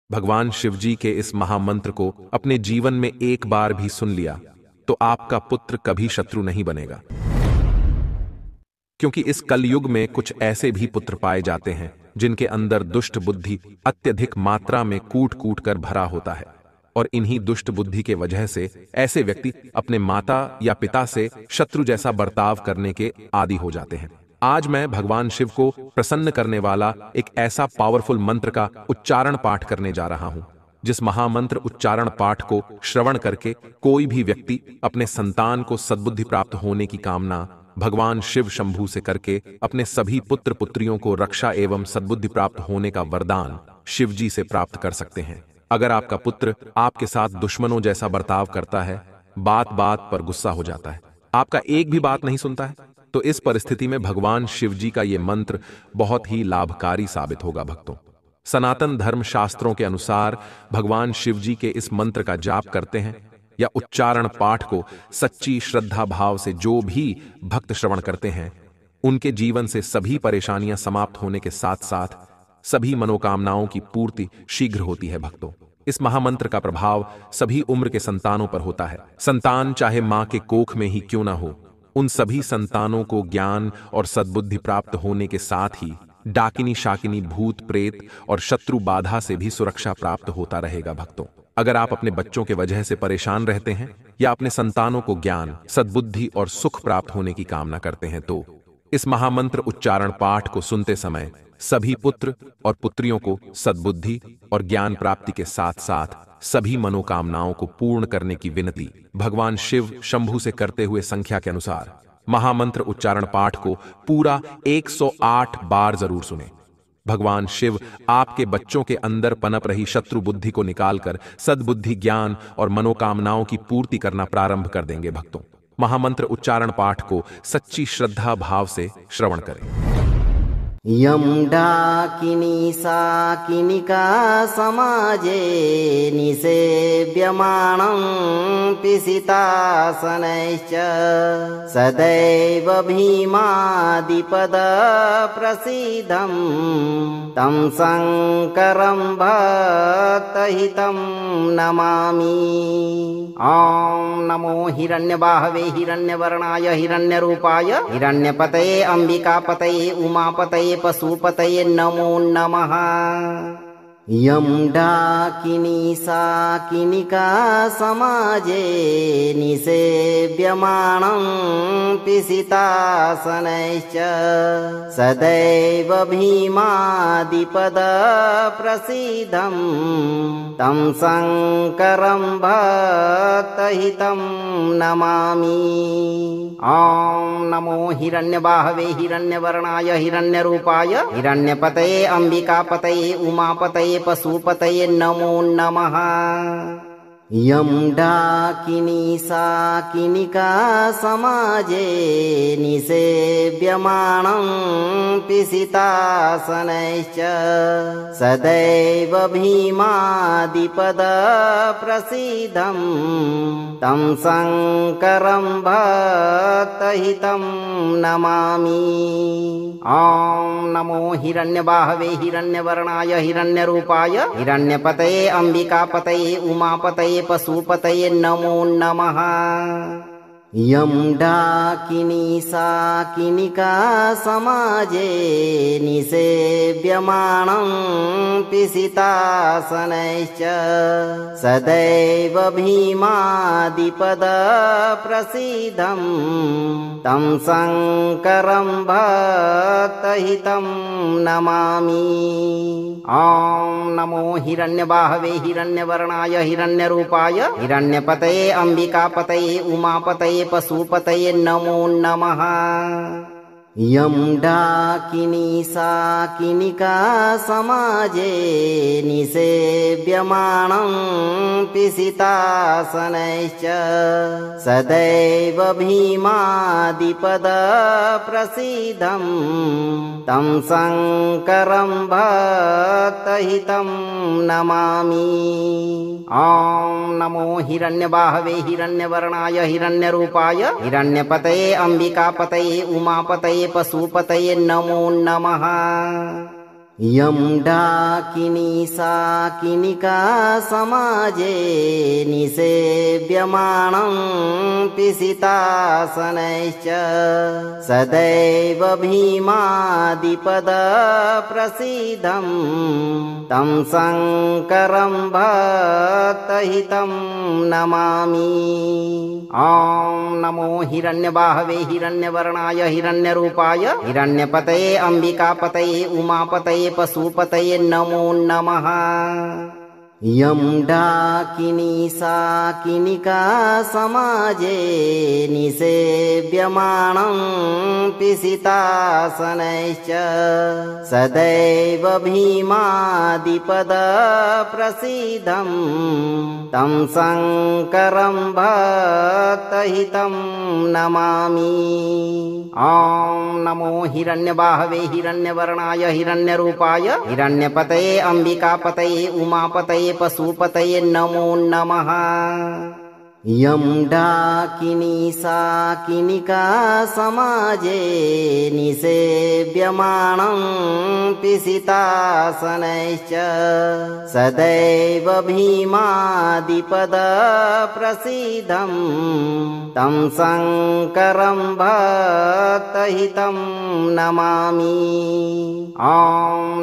भगवान शिवजी के इस महामंत्र को अपने जीवन में एक बार भी सुन लिया तो आपका पुत्र कभी शत्रु नहीं बनेगा, क्योंकि इस कलयुग में कुछ ऐसे भी पुत्र पाए जाते हैं जिनके अंदर दुष्ट बुद्धि अत्यधिक मात्रा में कूट कूट कर भरा होता है, और इन्हीं दुष्ट बुद्धि के वजह से ऐसे व्यक्ति अपने माता या पिता से शत्रु जैसा बर्ताव करने के आदी हो जाते हैं। आज मैं भगवान शिव को प्रसन्न करने वाला एक ऐसा पावरफुल मंत्र का उच्चारण पाठ करने जा रहा हूं, जिस महामंत्र उच्चारण पाठ को श्रवण करके कोई भी व्यक्ति अपने संतान को सद्बुद्धि प्राप्त होने की कामना भगवान शिव शंभू से करके अपने सभी पुत्र पुत्रियों को रक्षा एवं सद्बुद्धि प्राप्त होने का वरदान शिव जी से प्राप्त कर सकते हैं। अगर आपका पुत्र आपके साथ दुश्मनों जैसा बर्ताव करता है, बात बात पर गुस्सा हो जाता है, आपका एक भी बात नहीं सुनता है, तो इस परिस्थिति में भगवान शिव जी का यह मंत्र बहुत ही लाभकारी साबित होगा। भक्तों, सनातन धर्म शास्त्रों के अनुसार भगवान शिव जी के इस मंत्र का जाप करते हैं या उच्चारण पाठ को सच्ची श्रद्धा भाव से जो भी भक्त श्रवण करते हैं, उनके जीवन से सभी परेशानियां समाप्त होने के साथ साथ सभी मनोकामनाओं की पूर्ति शीघ्र होती है। भक्तों, इस महामंत्र का प्रभाव सभी उम्र के संतानों पर होता है। संतान चाहे मां के कोख में ही क्यों ना हो, उन सभी संतानों को ज्ञान और सद्बुद्धि प्राप्त होने के साथ ही डाकिनी शाकिनी भूत प्रेत और शत्रु बाधा से भी सुरक्षा प्राप्त होता रहेगा। भक्तों, अगर आप अपने बच्चों के वजह से परेशान रहते हैं या अपने संतानों को ज्ञान सद्बुद्धि और सुख प्राप्त होने की कामना करते हैं, तो इस महामंत्र उच्चारण पाठ को सुनते समय सभी पुत्र और पुत्रियों को सद्बुद्धि और ज्ञान प्राप्ति के साथ साथ सभी मनोकामनाओं को पूर्ण करने की विनती भगवान शिव शंभू से करते हुए संख्या के अनुसार महामंत्र उच्चारण पाठ को पूरा 108 बार जरूर सुने। भगवान शिव आपके बच्चों के अंदर पनप रही शत्रु बुद्धि को निकालकर सद्बुद्धि ज्ञान और मनोकामनाओं की पूर्ति करना प्रारंभ कर देंगे। भक्तों, महामंत्र उच्चारण पाठ को सच्ची श्रद्धा भाव से श्रवण करें। यं डाकिनी शाकिनिका समाजे निसेव्यमाणं पिशितासनैश्च सदैव भीमादिपद प्रसीदं तं शङ्करं भक्तहितं नमामि। ॐ नमो हिरण्यबाहवे हिरण्यवर्णाय हिरण्यरूपाय हिरण्यपतये अंबिकापतये उमापतये पशुपतये नमो नमः। यं डाकिनी शाकिनिका समाजे निसेव्यमाणं पिशितासनैश्च सदैव भीमादिपद प्रसीदं तं शङ्करं भक्तहितं नमामि। ॐ नमो हिरण्यबाहवे हिरण्यवर्णाय हिरण्यरूपाय हिरण्यपतये अंबिकापतये उमापतये पशुपतये नमो नमः। यं डाकिनी शाकिनिका समाजे निसेव्यमाणं पिशितासनैश्च सदैव भीमादिपद प्रसीदं तं शङ्करं भक्तहितं नमामि। ॐ नमो हिरण्यबाहवे हिरण्यवर्णाय हिरण्यरूपाय हिरण्यपतये अंबिकापतये उमापतये पशुपतये नमो नमः। यं डाकिनी शाकिनिका समाजे निसेव्यमाणं पिशितासनैश्च सदैव भीमादिपद प्रसीदं तं शङ्करं भक्तहितं नमामि। ॐ नमो हिरण्यबाहवे हिरण्यवर्णाय हिरण्यरूपाय हिरण्यपतये अंबिकापतये उमापतये पशुपतये नमो नमः। यं डाकिनी शाकिनिका समाजे निसेव्यमाणं पिशितासनैश्च सदैव भीमादिपद प्रसीदं तं शङ्करं भक्तहितं नमामि। ॐ नमो हिरण्यबाहवे हिरण्यवर्णाय हिरण्यरूपाय हिरण्यपतये अंबिकापतये उमापतये पशुपतये नमो नमः। यं डाकिनी साकिनिका समाजे निसेव्यमानं पिशितासनैश्च सदैव भीमादिपदप्रसीदं तं शङ्करं भक्तहितं नमामि। ॐ नमो हिरण्यबाहवे हिरण्यवर्णाय हिरण्यरूपाय हिरण्यपतये अम्बिकापतये उमापतये पशुपतये नमो नमः। यं डाकिनी साकिनिका समाजे निसेव्यमानं पिशितासनैश्च सदैव भीमादिपदप्रसीदं तं शङ्करं भक्तहितं नमामि। ॐ नमो हिरण्यबाहवे हिरण्यवर्णाय हिरण्यरूपाय हिरण्यपतये अम्बिकापतये उमापतये पशुपतये नमो नमः। यं डाकिनी साकिनिका समाजे निसेव्यमानं पिशितासनैश्च सदैव भीमादिपदप्रसीदं तं शङ्करं भक्तहितं नमामि। ॐ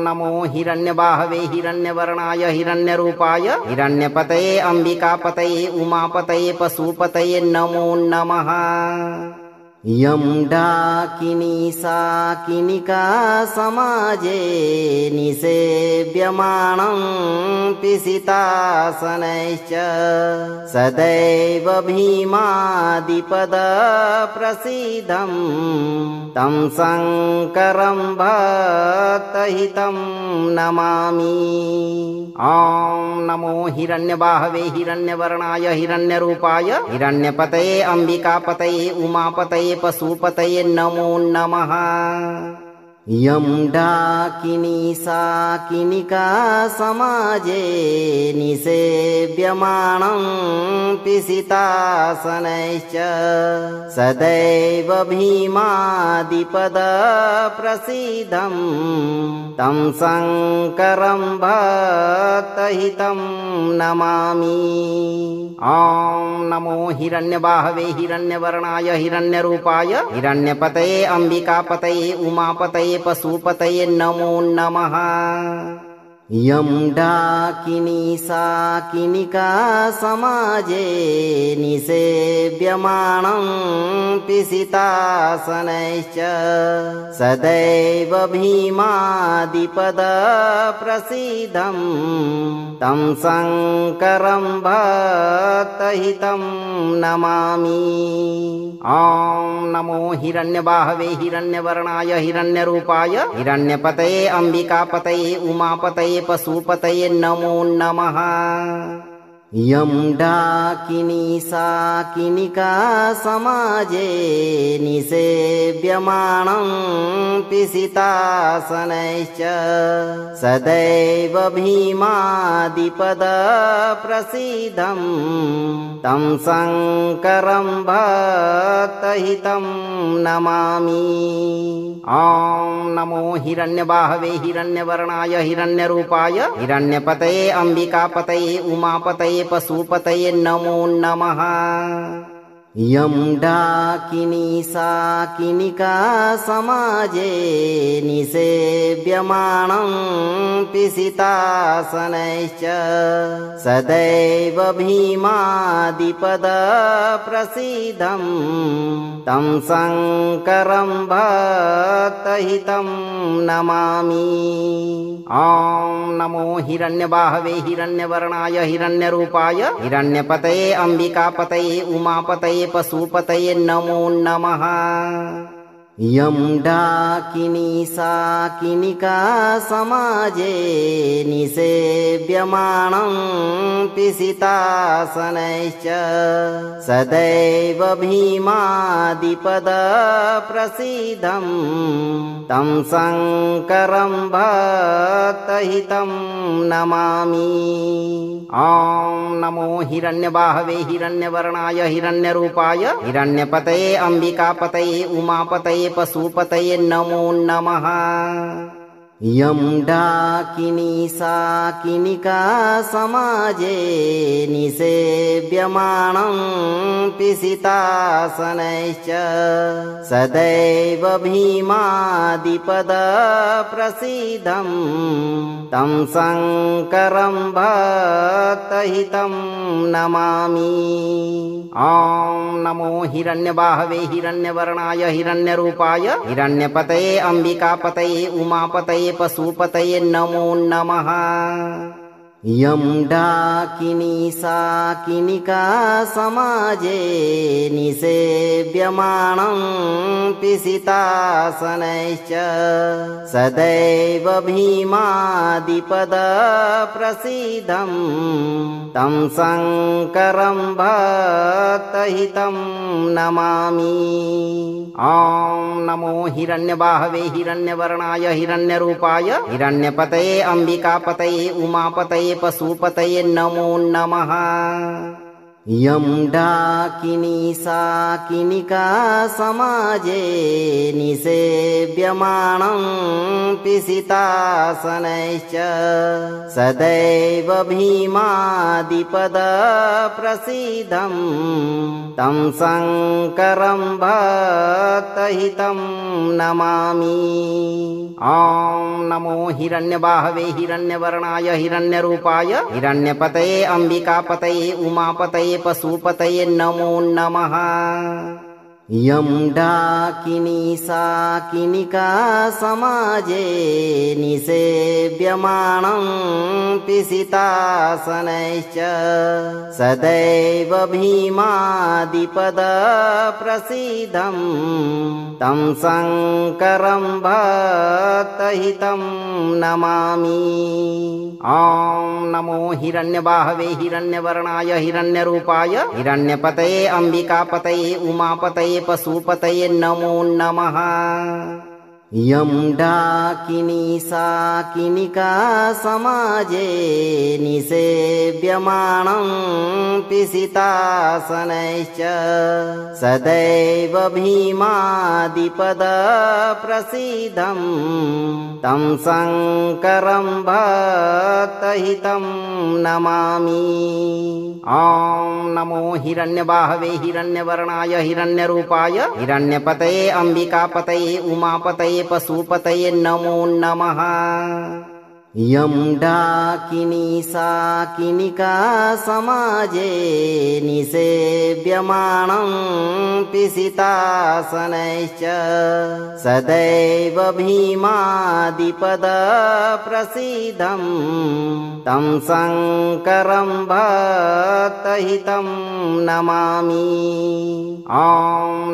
नमो हिरण्यबाहवे हिरण्यवर्णाय हिरण्यरूपाय हिरण्यपतये अम्बिकापतये उमापतये पशुपतये नमो नमः। यं डाकिनी साकिनिका समाजे निसेव्यमानं पिशितासनैश्च सदैव भीमादिपदप्रसीदं तं शङ्करं भक्तहितं नमामि। ॐ नमो हिरण्यबाहवे हिरण्यवर्णाय हिरण्यरूपाय हिरण्यपतये अम्बिकापतये उमापतये पशुपतये नमो नमः। यं डाकिनी साकिनिका समाजे निसेव्यमानं पिशितासनैश्च सदैव भीमादिपदप्रसीदं तं शङ्करं भक्तहितं नमामि। ॐ नमो हिरण्यबाहवे हिरण्यवर्णाय हिरण्यरूपाय हिरण्यपतये अम्बिकापतये उमापतये पशुपतये नमो नमः। यं डाकिनी साकिनिका समाजे निसेव्यमानं पिशितासनैश्च सदैव भीमादिपदप्रसीदं तं शङ्करं भक्तहितं नमामि। ॐ नमो हिरण्यबाहवे हिरण्यवर्णाय हिरण्यरूपाय हिरण्यपतये अम्बिकापतये उमापतये पशुपतये नमो नमः। यं डाकिनी साकिनिका समाजे निसेव्यमानं पिशितासनैश्च सदैव भीमादिपदप्रसीदं तं शङ्करं भक्तहितं नमामि। ॐ नमो हिरण्यबाहवे हिरण्यवर्णाय हिरण्यरूपाय हिरण्यपतये अम्बिकापतये उमापतये पशुपतये नमो नमः। यं डाकिनी साकिनिका समाजे निसेव्यमानं पिशितासनैश्च सदैव भीमादिपदप्रसीदं तं शङ्करं भक्तहितं नमामि। ॐ नमो हिरण्यबाहवे हिरण्यवर्णाय हिरण्यरूपाय हिरण्यपतये अम्बिकापतये उमापतये पशुपतये नमो नमः। यं डाकिनी साकिनिका समाजे निसेव्यमानं पिशितासनैश्च सदैव भीमादिपदप्रसीदं तं शङ्करं भक्तहितं नमामि। ॐ नमो हिरण्यबाहवे हिरण्यवर्णाय हिरण्यरूपाय हिरण्यपतये अम्बिकापतये उमापतये पशुपतये नमो नमः। यं डाकिनी साकिनिका समाजे निसेव्यमानं पिशितासनैश्च सदैव भीमादिपद प्रसीदं तं शङ्करं भक्तहितं नमामि। ॐ नमो हिरण्यबाहवे हिरण्यवर्णाय हिरण्यरूपाय हिरण्यपतये अम्बिकापतये उमापतये पशुपतये नमो नमः। यं डाकिनी साकिनिका समाजे निसेव्यमानं पिशितासनैश्च सदैव भीमादिपद प्रसीदं तं शङ्करं भक्तहितं नमामि। ॐ नमो हिरण्यबाहवे हिरण्यवर्णाय हिरण्यरूपाय हिरण्यपतये अम्बिकापतये उमापतये पशुपतये नमो नमः। यं डाकिनी साकिनिका समाजे निसेव्यमानं पिशितासनैश्च सदैव भीमादिपद प्रसीदं तं शङ्करं भक्तहितं नमामि। ॐ नमो हिरण्यबाहवे हिरण्यवर्णाय हिरण्यरूपाय हिरण्यपतये अम्बिकापतये उमापतये पशुपतये नमो नमः। यं डाकिनी साकिनिका समाजे निसेव्यमानं पिशितासनैश्च सदैव भीमादिपद प्रसीदं तं शङ्करं भक्तहितं नमामि। ॐ नमो हिरण्यबाहवे हिरण्यवर्णाय हिरण्यरूपाय हिरण्यपतये अम्बिकापतये उमापतये पशुपतये नमो नमः। यं डाकिनी साकिनिका समाजे निसेव्यमानं पिशितासनैश्च सदैव भीमादिपद प्रसीदं तं शङ्करं भक्तहितं नमामि। ॐ नमो हिरण्यबाहवे हिरण्यवर्णाय हिरण्यरूपाय हिरण्यपतये अम्बिकापतये उमापतये पशुपतये नमो नमः। यं डाकिनी साकिनिका समाजे निसेव्यमानं पिशितासनैश्च सदैव भीमादिपद प्रसीदं तं शङ्करं भक्तहितं नमामि। ॐ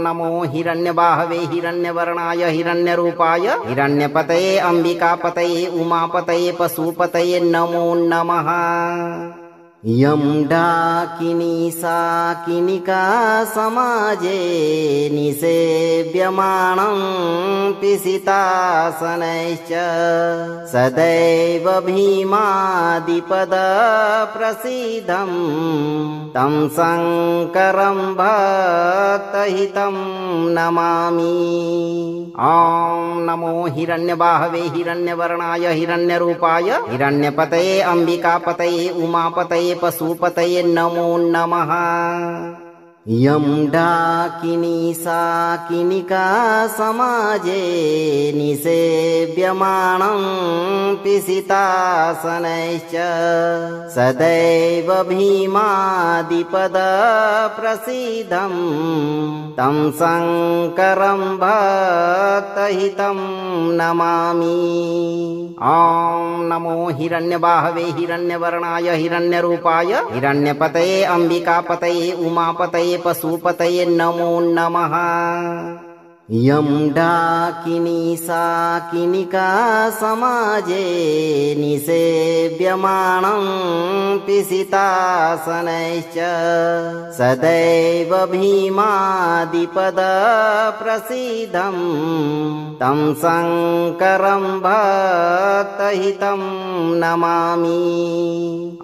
नमो हिरण्यबाहवे हिरण्यवर्णाय हिरण्यरूपाय हिरण्यपतये अम्बिकापतये उमापतये पशुपतये नमो नमः। यं डाकिनी साकिनिका समाजे निसेव्यमानं पिशितासनैश्च सदैव भीमादिपद प्रसीदं तं शङ्करं भक्तहितं नमामि। ॐ नमो हिरण्यबाहवे हिरण्यवर्णाय हिरण्यरूपाय हिरण्यपतये अम्बिकापतये उमापतये पशुपतये नमो नमः। यं डाकिनी साकिनिका समाजे निसेव्यमानं पिशितासनैश्च सदैव भीमादिपद प्रसीदं तं शङ्करं भक्तहितं नमामि। ॐ नमो हिरण्यबाहवे हिरण्यवर्णाय हिरण्यरूपाय हिरण्यपतये अम्बिकापतये उमापतये पशुपतये नमो नमः। यं डाकिनी साकिनिका समाजे निसेव्यमानं पिशितासनैश्च सदैव भीमादिपद प्रसीदं तं शङ्करं भक्तहितं नमामि।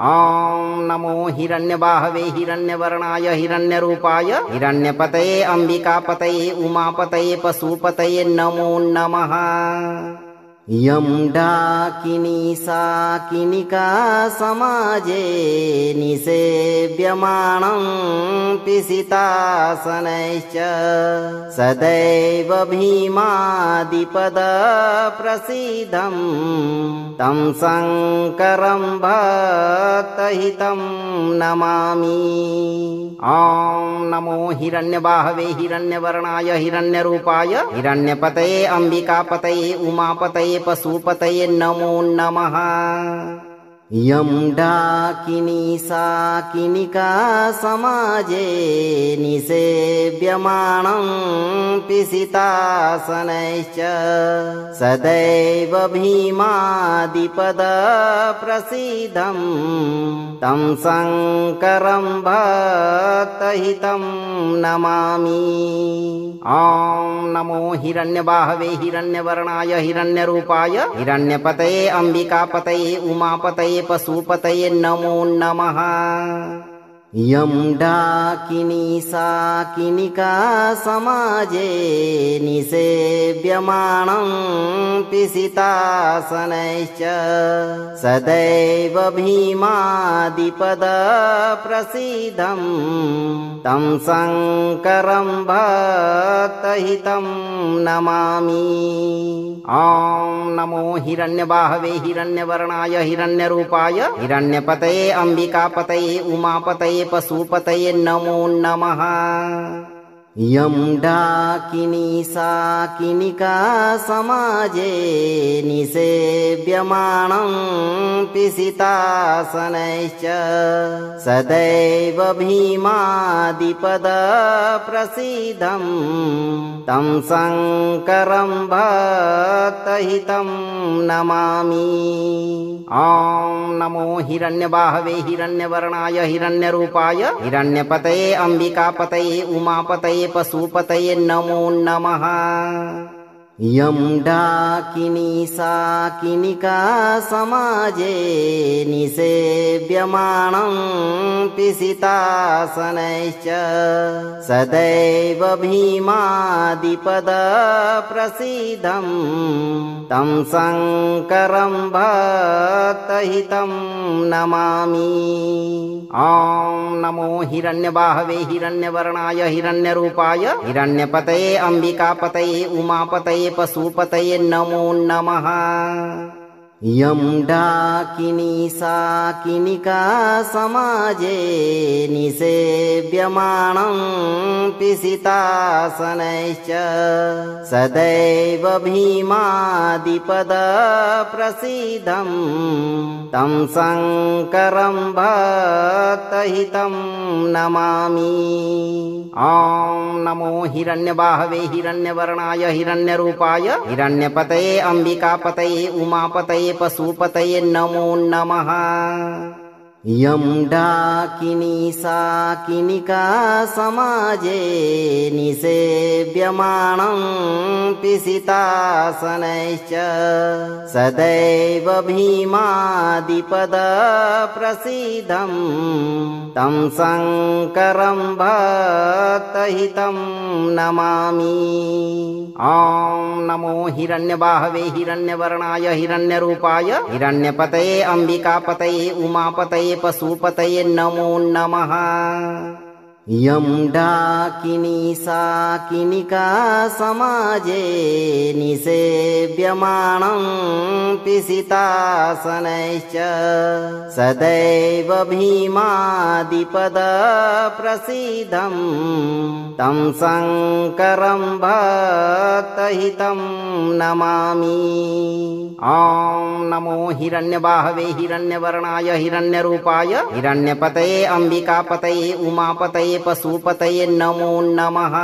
ॐ नमो हिरण्यबाहवे हिरण्यवर्णाय हिरण्यरूपाय हिरण्यपतये अम्बिकापतये उमापतये पशुपतये नमो नमः। यं डाकिनी साकिनिका समाजे निसेव्यमानं पिशितासनैश्च सदैव भीमादिपदप्रसीदं तं शङ्करं भक्तहितं नमामि। ॐ नमो हिरण्यबाहवे हिरण्यवर्णाय हिरण्यरूपाय हिरण्यपतये अम्बिकापतये उमापतये पशुपतये नमो नमः। यं डाकिनी साकिनिका समाजे निसेव्यमानं पिशितासनैश्च सदैव भीमादिपदप्रसीदं तं शङ्करं भक्तहितं नमामि। ॐ नमो हिरण्यबाहवे हिरण्यवर्णाय हिरण्यरूपाय हिरण्यपतये अम्बिकापतये उमापतये पशुपतये नमो नमः। यं डाकिनी साकिनिका समाजे निसेव्यमानं पिशितासनैश्च सदैव भीमादिपदप्रसीदं तं शङ्करं भक्तहितं नमामि। ॐ नमो हिरण्यबाहवे हिरण्यवर्णाय हिरण्यरूपाय हिरण्यपतये अम्बिकापतये उमापतये पशुपतये नमो नमः। यं डाकिनी साकिनिका समाजे निसेव्यमानं पिशितासनैश्च सदैव भीमादिपदप्रसीदं तं शङ्करं भक्तहितं नमामि। ॐ नमो हिरण्यबाहवे हिरण्यवर्णाय हिरण्यरूपाय हिरण्यपतये अम्बिकापतये उमापतये पशुपतये नमो नमः। यं डाकिनी साकिनिका समाजे निसेव्यमानं पिशितासनैश्च सदैव भीमादिपदप्रसीदं तं शङ्करं भक्तहितं नमामि। ॐ नमो हिरण्यबाहवे हिरण्यवर्णाय हिरण्यरूपाय हिरण्यपतये अम्बिकापतये उमापतये पशुपतये नमो नमः। यं डाकिनी साकिनिका समाजे निसेव्यमानं पिशितासनैश्च सदैव भीमादिपदप्रसीदं तं शङ्करं भक्तहितं नमामि। ॐ नमो हिरण्यबाहवे हिरण्यवर्णाय हिरण्यरूपाय हिरण्यपतये अम्बिकापतये उमापतये पशुपतये नमो नमः। यं डाकिनी साकिनिका समाजे निसेव्यमानं पिशितासनैश्च सदैव भीमादिपदप्रसीदं तं शङ्करं भक्तहितं नमामि। ॐ नमो हिरण्यबाहवे हिरण्यवर्णाय हिरण्यरूपाय हिरण्यपतये अम्बिकापतये उमापतये पशुपतये नमो नमः। यं डाकिनी साकिनिका समाजे निसेव्यमानं पिशितासनैश्च सदैव भीमादिपदप्रसीदं तं शङ्करं भक्तहितं नमामि। ॐ नमो हिरण्यबाहवे हिरण्यवर्णाय हिरण्यरूपाय हिरण्यपतये अम्बिकापतये उमापतये पशुपतये नमो नमः।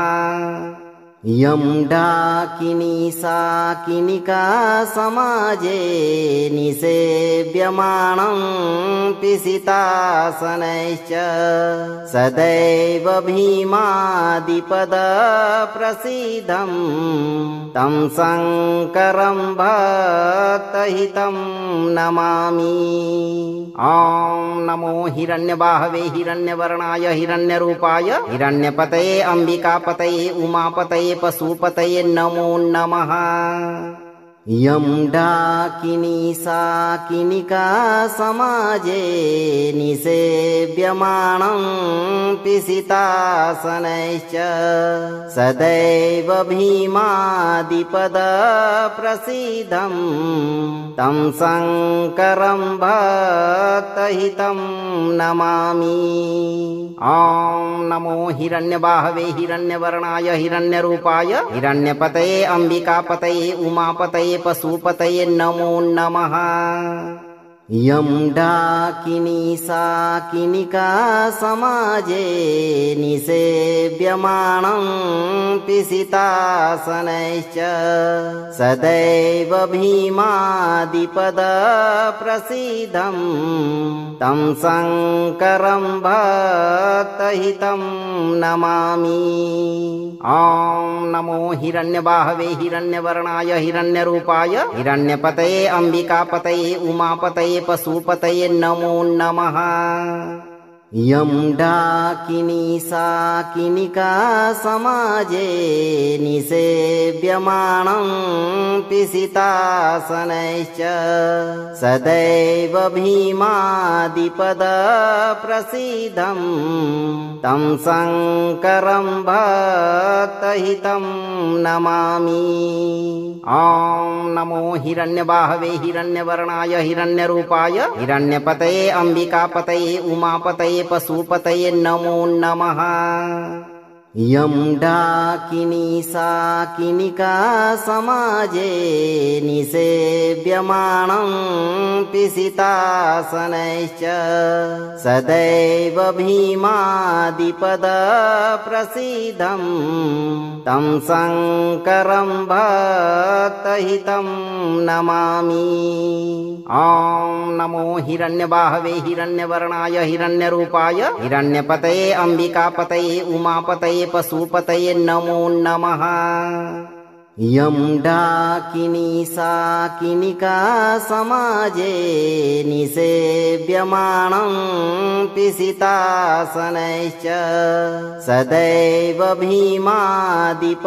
यं डाकिनी साकिनिका समाजे निसेव्यमानं पिशितासनैश्च सदैव भीमादिपदप्रसीदं तं शङ्करं भक्तहितं नमामि। ॐ नमो हिरण्यबाहवे हिरण्यवर्णाय हिरण्यरूपाय हिरण्यपतये अम्बिकापतये उमापतये पशुपतये नमो नमः। यं डाकिनी साकिनिका समाजे निसेव्यमानं पिशितासनैश्च सदैव भीमादिपदप्रसीदं तं शङ्करं भक्तहितं नमामि। ॐ नमो हिरण्यबाहवे हिरण्यवर्णाय हिरण्यरूपाय हिरण्यपतये अम्बिकापतये उमापतये पशुपतये नमो नमः। यं डाकिनी साकिनिका समाजे निसेव्यमानं पिशितासनैश्च सदैव भीमादिपदप्रसीदं तं शङ्करं भक्तहितं नमामि। ॐ नमो हिरण्यबाहवे हिरण्यवर्णाय हिरण्यरूपाय हिरण्यपतये अम्बिकापतये उमापतये पशुपतये नमो नमः। यं डाकिनी साकिनिका समाजे निसेव्यमानं पिशितासनैश्च सदैव भीमादिपदप्रसीदं तं शङ्करं भक्तहितं नमामि। ॐ नमो हिरण्यबाहवे हिरण्यवर्णाय हिरण्यरूपाय हिरण्यपतये अम्बिकापतये उमापतये पशुपतये नमो नमः। यं डाकिनी साकिनिका समाजे निसेव्यमानं पिशितासनैश्च सदैव भीमादिपदप्रसीदं तं शङ्करं भक्तहितं नमामि। ॐ नमो हिरण्यबाहवे हिरण्यवर्णाय हिरण्यरूपाय हिरण्यपतये अम्बिकापतये उमापतये पशुपतये नमो नमः। यं डाकिनी साकिनिका समाजे निसेव्यमानं पिशितासनैश्च सदैव भीमादिपदप्रसीदं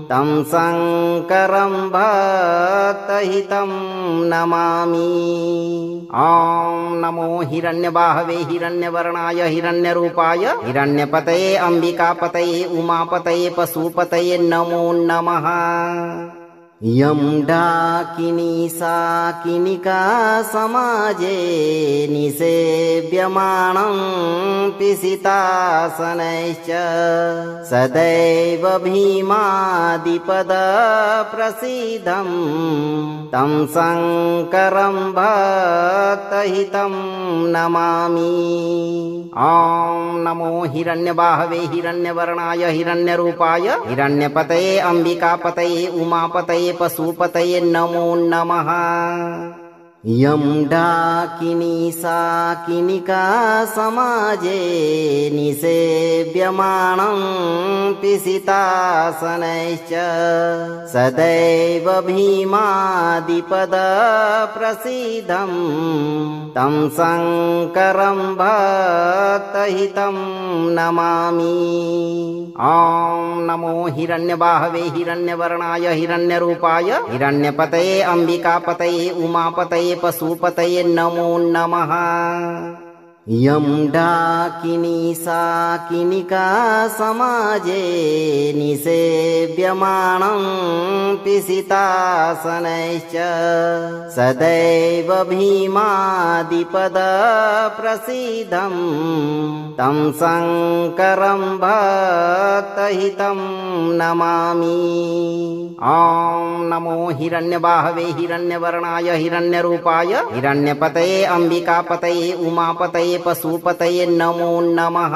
तं शङ्करं भक्तहितं नमामि। ॐ नमो हिरण्यबाहवे हिरण्यवर्णाय हिरण्यरूपाय हिरण्यपतये अम्बिकापतये उमापतये पशुपतये नमो नमः। यं डाकिनी साकिनिका समाजे निसेव्यमानं पिशितासनैश्च सदैव भीमादिपदप्रसीदं तं शङ्करं भक्तहितं नमामि। ॐ नमो हिरण्यबाहवे हिरण्यवर्णाय हिरण्यरूपाय हिरण्यपतये अम्बिकापतये उमापतये पशुपतये नमो नमः। यं डाकिनी साकिनिका समाजे निसेव्यमानं पिशितासनैश्च सदैव भीमादिपदप्रसीदं तं शङ्करं भक्तहितं नमामि। ॐ नमो हिरण्यबाहवे हिरण्यवर्णाय हिरण्यरूपाय हिरण्यपतये अम्बिकापतये उमापतये पशुपतये नमो नमः। यं डाकिनी साकिनिका समाजे निसेव्यमानं पिशितासनैश्च सदैव भीमादिपदप्रसीदं तं शङ्करं भक्तहितं नमामि। ॐ नमो हिरण्यबाहवे हिरण्यवर्णाय हिरण्यरूपाय हिरण्यपतये अम्बिकापतये उमापतये पशुपतये नमो नमः।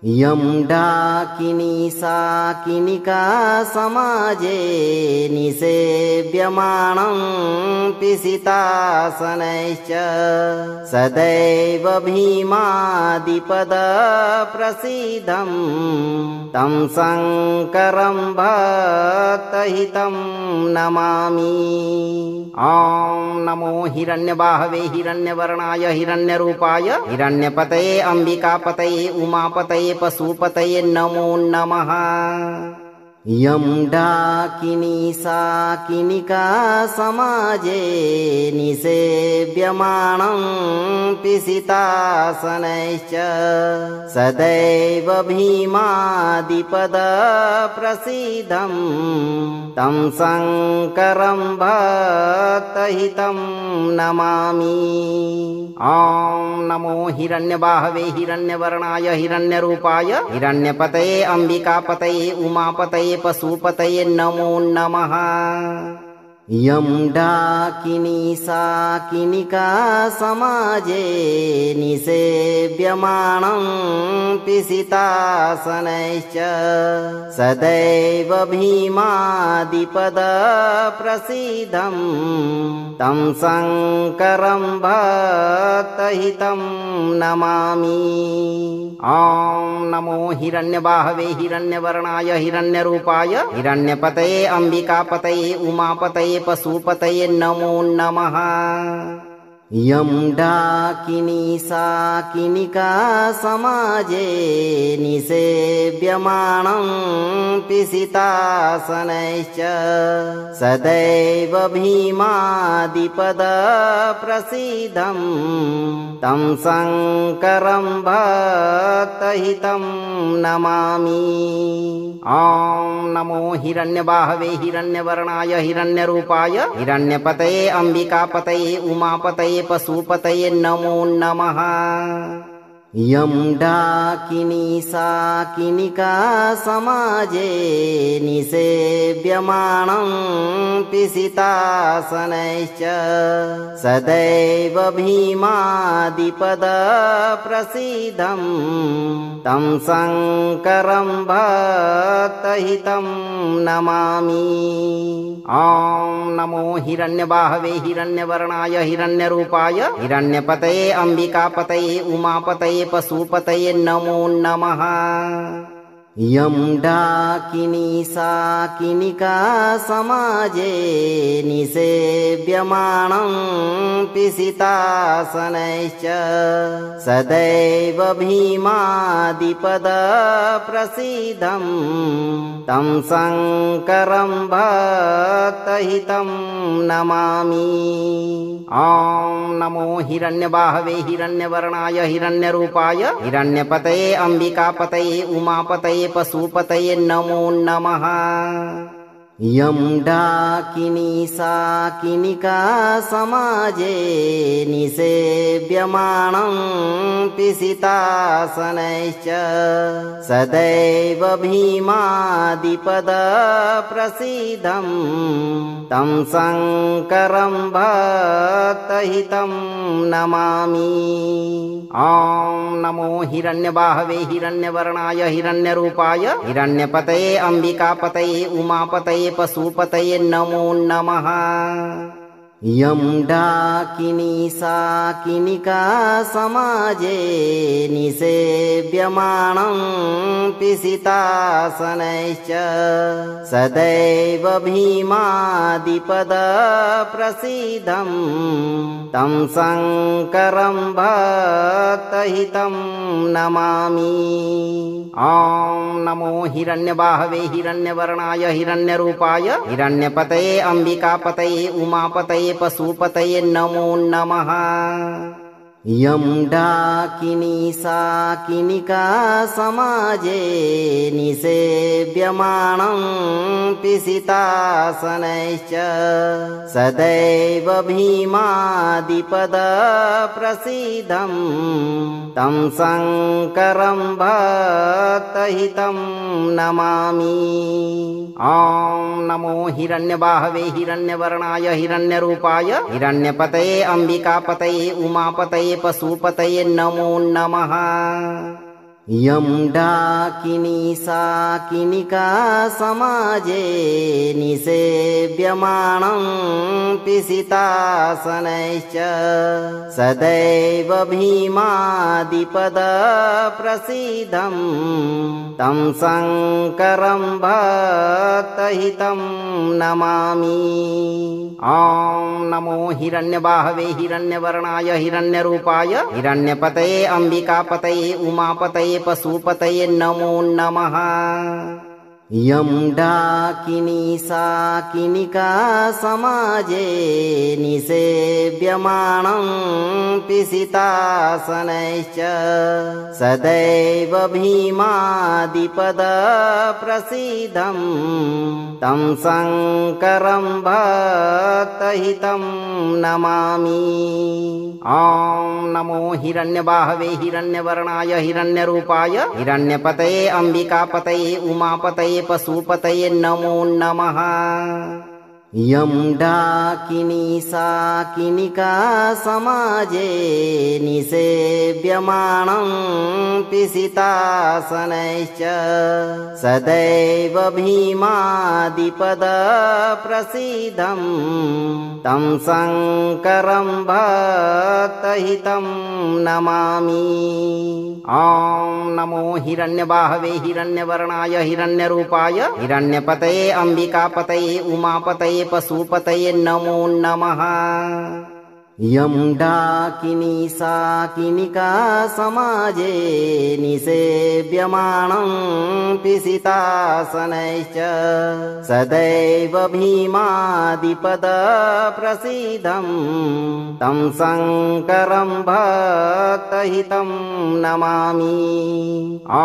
यं डाकिनी साकिनिका समाजे निसेव्यमानं पिशितासनैश्च सदैव भीमादिपदप्रसीदं तं शङ्करं भक्तहितं नमामि। ॐ नमो हिरण्यबाहवे हिरण्यवर्णाय हिरण्यरूपाय हिरण्यपतये अम्बिकापतये उमापतये पशुपतये नमो नमः। यं डाकिनी साकिनिका समाजे निसेव्यमानं पिशितासनैश्च सदैव भीमादिपद प्रसीदं तं शङ्करं भक्तहितं नमामि। ॐ नमो हिरण्यबाहवे हिरण्यवर्णाय हिरण्यरूपाय हिरण्यपतये अम्बिकापतये उमापतये पशुपतये नमो नमः। यं डाकिनी साकिनिका समाजे निसेव्यमानं पिशितासनैश्च सदैव भीमादिपद प्रसीदं तं शङ्करं भक्तहितं नमामि। ॐ नमो हिरण्यबाहवे हिरण्यवर्णाय हिरण्यरूपाय हिरण्यपतये अम्बिकापतये उमापतये पशुपतये नमो नमः। यं डाकिनी साकिनिका समाजे निसेव्यमानं पिशितासनैश्च सदैव भीमादिपद प्रसीदं तं शङ्करं भक्तहितं नमामि। ॐ नमो हिरण्यबाहवे हिरण्यवर्णाय हिरण्यरूपाय हिरण्यपतये अम्बिकापतये उमापतये पशुपतये नमो नमः। यं डाकिनी साकिनिका समाजे निसेव्यमानं पिशितासनैश्च सदैव भीमादिपद प्रसीदं तं शङ्करं भक्तहितं नमामि। ॐ नमो हिरण्यबाहवे हिरण्यवर्णाय हिरण्यरूपाय हिरण्यपतये अम्बिकापतये उमापतये पशुपतये नमो नमः। यं डाकिनी साकिनिका समाजे निसेव्यमानं पिशितासनैश्च सदैव भीमादिपद प्रसीदं तं शङ्करं भक्तहितं नमामि। ॐ नमो हिरण्यबाहवे हिरण्यवर्णाय हिरण्यरूपाय हिरण्यपतये अम्बिकापतये उमापतये पशुपतये नमो नमः। यं डाकिनी साकिनिका समाजे निसेव्यमानं पिशितासनैश्च सदैव भीमादिपद प्रसीदं तं शङ्करं भक्तहितं नमामि। ॐ नमो हिरण्यबाहवे हिरण्यवर्णाय हिरण्यरूपाय हिरण्यपतये अम्बिकापतये उमापतये पशुपतये नमो नमः। यं डाकिनी साकिनिका समाजे निसेव्यमानं पिशितासनैश्च सदैव भीमादिपद प्रसीदं तं शङ्करं भक्तहितं नमामि। ॐ नमो हिरण्यबाहवे हिरण्यवर्णाय हिरण्यरूपाय हिरण्यपतये अम्बिकापतये उमापतये पशुपतये नमो नमः। यं डाकिनी साकिनिका समाजे निसेव्यमानं पिशितासनैश्च सदैव भीमादिपद प्रसीदं तं शङ्करं भक्तहितं नमामि। ॐ नमो हिरण्यबाहवे हिरण्यवर्णाय हिरण्यरूपाय हिरण्यपतये अम्बिकापतये उमापतये पशुपतये नमो नमः। यं डाकिनी साकिनिका समाजे निसेव्यमानं पिशितासनैश्च सदैव भीमादिपद प्रसीदं तं शङ्करं भक्तहितं नमामि। ॐ नमो हिरण्यबाहवे हिरण्यवर्णाय हिरण्यरूपाय हिरण्यपतये अम्बिकापतये उमापतये पशुपतये नमो नमः। यं डाकिनी साकिनिका समाजे निसेव्यमानं पिशितासनैश्च सदैव भीमादिपदप्रसीदं तं शङ्करं भक्तहितं नमामि। ॐ नमो हिरण्यबाहवे हिरण्यवर्णाय हिरण्यरूपाय हिरण्यपतये अम्बिकापतये उमापतये पशुपतये नमो नमः। यं डाकिनी साकिनिका समाजे निसेव्यमानं पिशितासनैश्च सदैव भीमादिपदप्रसीदं तं शङ्करं भक्तहितं नमामि। ॐ नमो हिरण्यबाहवे हिरण्यवर्णाय हिरण्यरूपाय हिरण्यपतये अम्बिकापतये उमापतये पशुपतये नमो नमः। यं डाकिनी साकिनिका समाजे निसेव्यमानं पिशितासनैश्च सदैव भीमादिपदप्रसीदं तं शङ्करं भक्तहितं नमामि। ॐ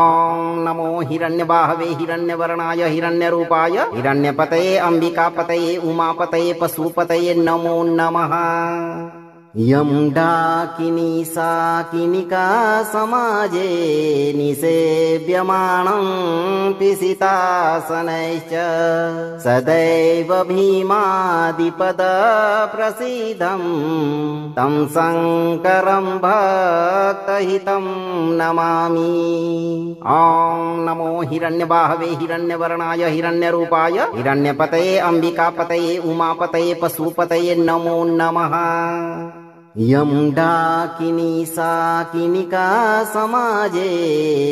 नमो हिरण्यबाहवे हिरण्यवर्णाय हिरण्यरूपाय हिरण्यपतये अम्बिकापतये उमापतये पशुपतये नमो नमः। यं डाकिनी साकिनिका समाजे निसेव्यमानं पिशितासनैश्च सदैव भीमादिपदप्रसीदं तं शङ्करं भक्तहितं नमामि। ॐ नमो हिरण्यबाहवे हिरण्यवर्णाय हिरण्यरूपाय हिरण्यपतये अम्बिकापतये उमापतये पशुपतये नमो नमः। यं डाकिनी साकिनिका समाजे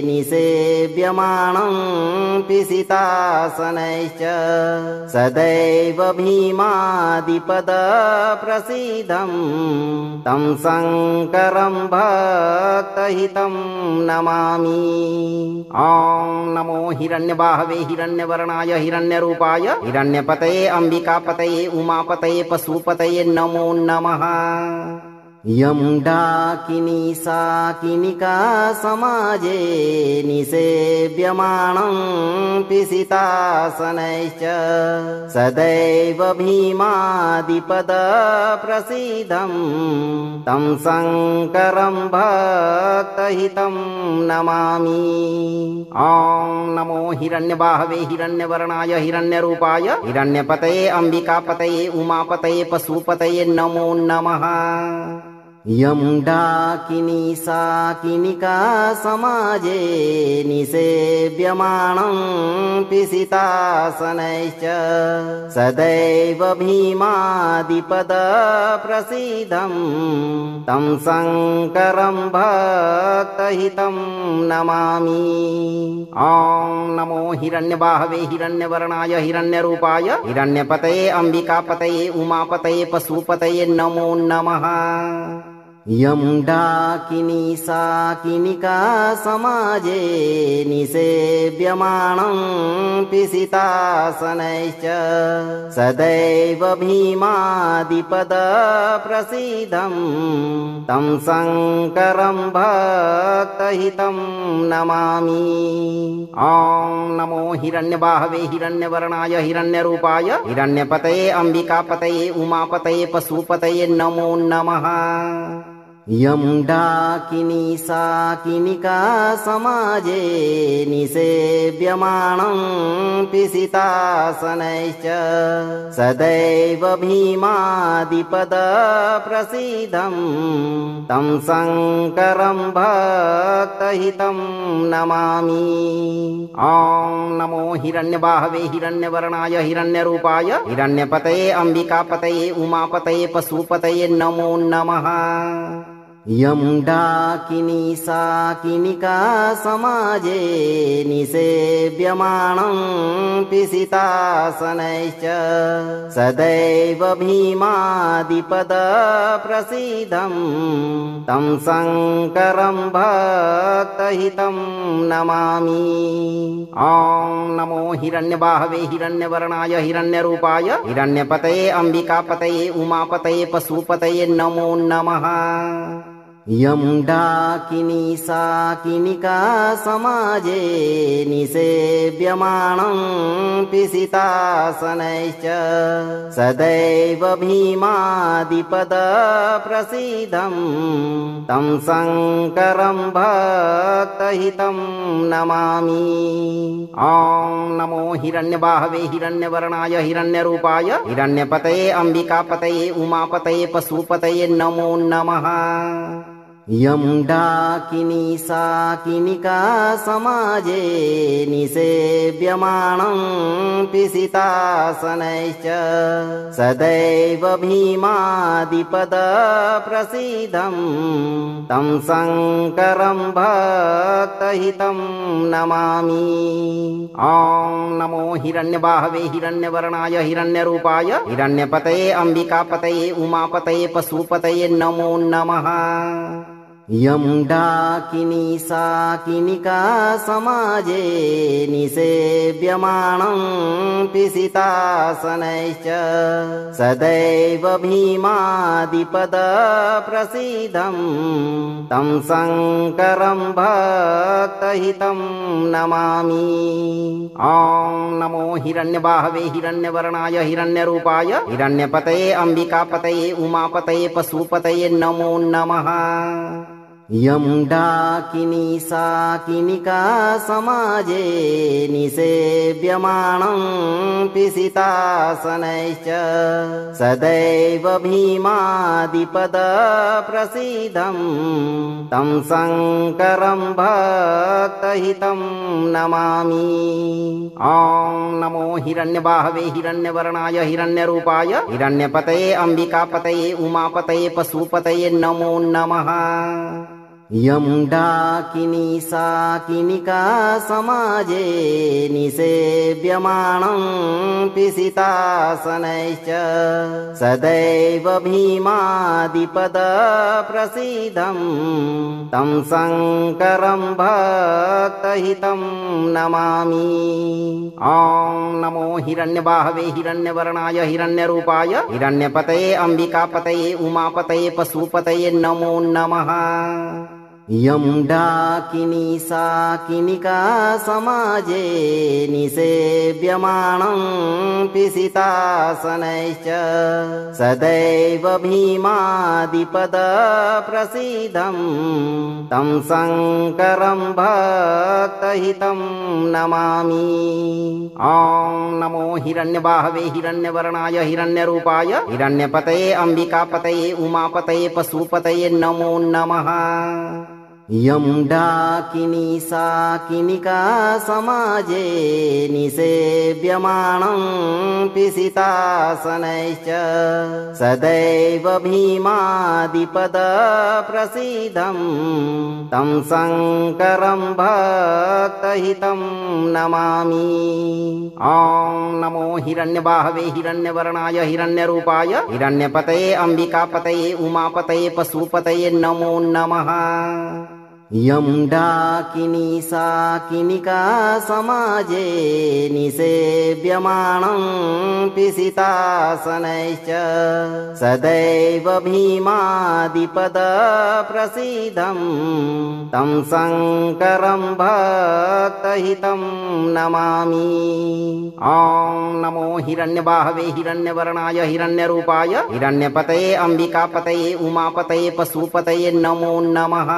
निसेव्यमानं पिशितासनैश्च सदैव भीमादिपदप्रसीदं तं शङ्करं भक्तहितं नमामि। ॐ नमो हिरण्यबाहवे हिरण्यवर्णाय हिरण्यरूपाय हिरण्यपतये अम्बिकापतये उमापतये पशुपतये नमो नमः। यं डाकिनी साकिनिका समाजे निसेव्यमानं पिशितासनैश्च सदैव भीमादिपदप्रसीदं तं शङ्करं भक्तहितं नमामि। ॐ नमो हिरण्यबाहवे हिरण्यवर्णाय हिरण्यरूपाय हिरण्यपतये अम्बिकापतये उमापतये पशुपतये नमो नमः। यं डाकिनी साकिनिका समाजे निसेव्यमानं पिशितासनैश्च सदैव भीमादिपदप्रसीदं तं शङ्करं भक्तहितं नमामि। ॐ नमो हिरण्यबाहवे हिरण्यवर्णाय हिरण्यरूपाय हिरण्यपतये अम्बिकापतये उमापतये पशुपतये नमो नमः। यं डाकिनी साकिनिका समाजे निसेव्यमानं पिशितासनैश्च सदैव भीमादिपदप्रसीदं तं शङ्करं भक्तहितं नमामि। ॐ नमो हिरण्यबाहवे हिरण्यवर्णाय हिरण्यरूपाय हिरण्यपतये अम्बिकापतये उमापतये पशुपतये नमो नमः। यं डाकिनी साकिनिका समाजे निसेव्यमानं पिशितासनैश्च सदैव भीमादिपदप्रसीदं तं शङ्करं भक्तहितं नमामि। ॐ नमो हिरण्यबाहवे हिरण्यवर्णाय हिरण्यरूपाय हिरण्यपतये अम्बिकापतये उमापतये पशुपतये नमो नमः। यं डाकिनी साकिनिका समाजे निसेव्यमानं पिशितासनैश्च सदैव भीमादिपदप्रसीदं तं शङ्करं भक्तहितं नमामि। ॐ नमो हिरण्यबाहवे हिरण्यवर्णाय हिरण्यरूपाय हिरण्यपतये अम्बिकापतये उमापतये पशुपतये नमो नमः। यं डाकिनी साकिनिका समाजे निसेव्यमानं पिशितासनैश्च सदैव भीमादिपदप्रसीदं तं शङ्करं भक्तहितं नमामि। ॐ नमो हिरण्यबाहवे हिरण्यवर्णाय हिरण्यरूपाय हिरण्यपतये अम्बिकापतये उमापतये पशुपतये नमो नमः। यं डाकिनी साकिनिका समाजे निसेव्यमानं पिशितासनैश्च सदैव भीमादिपदप्रसीदं तं शङ्करं भक्तहितं नमामि। ॐ नमो हिरण्यबाहवे हिरण्यवर्णाय हिरण्यरूपाय हिरण्यपतये अम्बिकापतये उमापतये पशुपतये नमो नमः। यं डाकिनी साकिनिका समाजे निसेव्यमानं पिशितासनैश्च सदैव भीमादिपदप्रसीदं तं शङ्करं भक्तहितं नमामि। ॐ नमो हिरण्यबाहवे हिरण्यवर्णाय हिरण्यरूपाय हिरण्यपतये अम्बिकापतये उमापतये पशुपतये नमो नमः। यं डाकिनी साकिनिका समाजे निसेव्यमानं पिशितासनैश्च सदैव भीमादिपदप्रसीदं तं शङ्करं भक्तहितं नमामि। ॐ नमो हिरण्यबाहवे हिरण्यवर्णाय हिरण्यरूपाय हिरण्यपतये अम्बिकापतये उमापतये पशुपतये नमो नमः। यं डाकिनी साकिनिका समाजे निसेव्यमानं पिशितासनैश्च सदैव भीमादिपदप्रसीदं तं शङ्करं भक्तहितं नमामि। ॐ नमो हिरण्यबाहवे हिरण्यवर्णाय हिरण्यरूपाय हिरण्यपतये अम्बिकापतये उमापतये पशुपतये नमो नमः। यं डाकिनी साकिनिका समाजे निसेव्यमानं पिशितासनैश्च सदैव भीमादिपदप्रसीदं तं शङ्करं भक्तहितं नमामि। ॐ नमो हिरण्यबाहवे हिरण्यवर्णाय हिरण्यरूपाय हिरण्यपतये अम्बिकापतये उमापतये पशुपतये नमो नमः। यं डाकिनी साकिनिका समाजे निसेव्यमानं पिशितासनैश्च सदैव भीमादिपदप्रसीदं तं शङ्करं भक्तहितं नमामि। ॐ नमो हिरण्यबाहवे हिरण्यवर्णाय हिरण्यरूपाय हिरण्यपतये अम्बिकापतये उमापतये पशुपतये नमो नमः। यं डाकिनी साकिनिका समाजे निसेव्यमानं पिशितासनैश्च सदैव भीमादिपदप्रसीदं तं शङ्करं भक्तहितं नमामि। ॐ नमो हिरण्यबाहवे हिरण्यवर्णाय हिरण्यरूपाय हिरण्यपतये अम्बिकापतये उमापतये पशुपतये नमो नमः।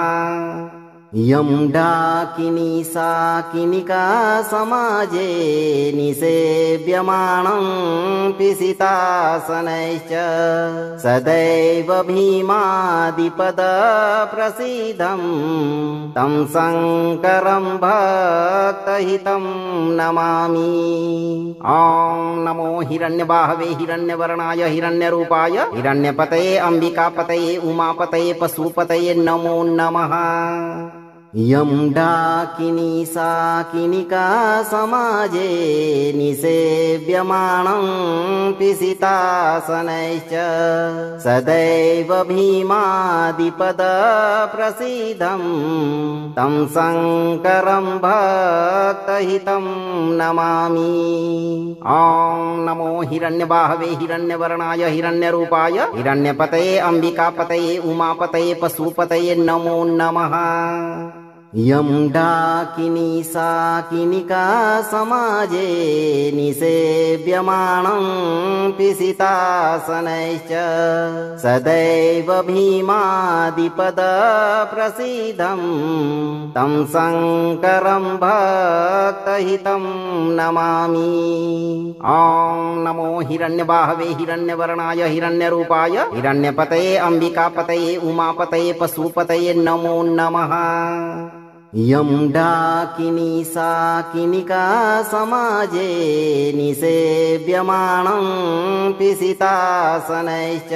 यं डाकिनी साकिनिका समाजे निसेव्यमानं पिशितासनैश्च सदैव भीमादिपदप्रसीदं तं शङ्करं भक्तहितं नमामि। ॐ नमो हिरण्यबाहवे हिरण्यवर्णाय हिरण्यरूपाय हिरण्यपतये अम्बिकापतये उमापतये पशुपतये नमो नमः। यं डाकिनी साकिनिका समाजे निसेव्यमानं पिशितासनैश्च सदैव भीमादिपदप्रसीदं तं शङ्करं भक्तहितं नमामि। ॐ नमो हिरण्यबाहवे हिरण्यवर्णाय हिरण्यरूपाय हिरण्यपतये अम्बिकापतये उमापतये पशुपतये नमो नमः। यं डाकिनी साकिनिका समाजे निसेव्यमानं पिशितासनैश्च सदैव भीमादिपदप्रसीदं तं शङ्करं भक्तहितं नमामि। ॐ नमो हिरण्यबाहवे हिरण्यवर्णाय हिरण्यरूपाय हिरण्यपतये अम्बिकापतये उमापतये पशुपतये नमो नमः। यं डाकिनी साकिनिका समाजे निसेव्यमानं पिशितासनैश्च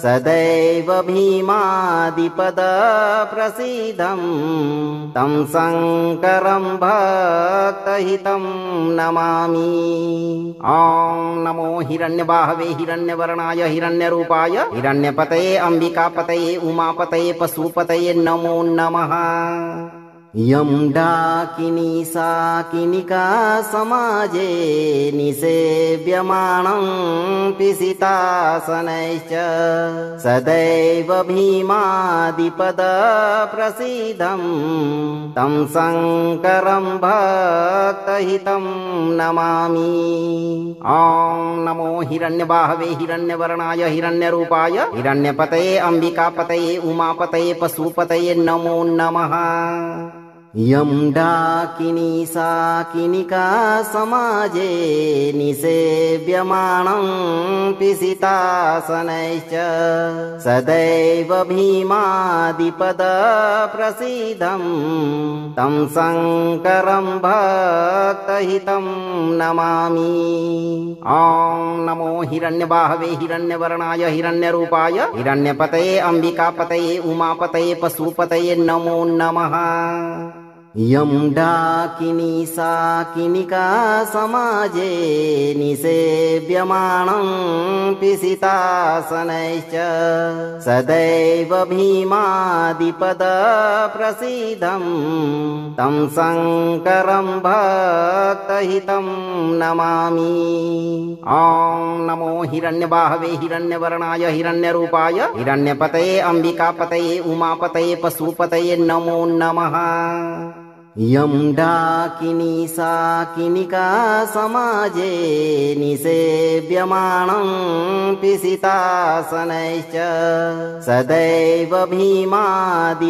सदैव भीमादिपदप्रसीदं तं शङ्करं भक्तहितं नमामि। ॐ नमो हिरण्यबाहवे हिरण्यवर्णाय हिरण्यरूपाय हिरण्यपतये अम्बिकापतये उमापतये पशुपतये नमो नमः। यं डाकिनी साकिनिका समाजे निसेव्यमानं पिशितासनैश्च सदैव भीमादिपदप्रसीदं तं शङ्करं भक्तहितं नमामि। ॐ नमो हिरण्यबाहवे हिरण्यवर्णाय हिरण्यरूपाय हिरण्यपतये अम्बिकापतये उमापतये पशुपतये नमो नमः। यं डाकिनी साकिनिका समाजे निसेव्यमानं पिशितासनैश्च सदैव भीमादिपदप्रसीदं तं शङ्करं भक्तहितं नमामि। ॐ नमो हिरण्यबाहवे हिरण्यवर्णाय हिरण्यरूपाय हिरण्यपतये अम्बिकापतये उमापतये पशुपतये नमो नमः। यं डाकिनी साकिनिका समाजे निसेव्यमानं पिशितासनैश्च सदैव भीमादिपदप्रसीदं तं शङ्करं भक्तहितं नमामि। ॐ नमो हिरण्यबाहवे हिरण्यवर्णाय हिरण्यरूपाय हिरण्यपतये अम्बिकापतये उमापतये पशुपतये नमो नमः। यं डाकिनी साकिनिका समाजे निसेव्यमानं पिशितासनैश्च सदैव भीमादिपदप्रसीदं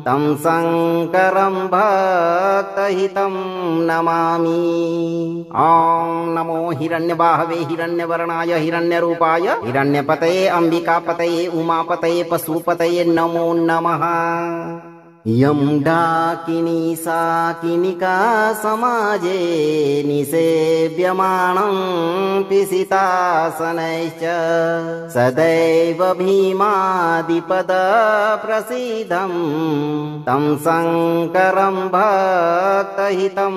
तं शङ्करं भक्तहितं नमामि। ॐ नमो हिरण्यबाहवे हिरण्यवर्णाय हिरण्यरूपाय हिरण्यपतये अम्बिकापतये उमापतये पशुपतये नमो नमः। यं डाकिनी साकिनिका समाजे निसेव्यमानं पिशितासनैश्च सदैव भीमादिपदप्रसीदं तं शङ्करं भक्तहितं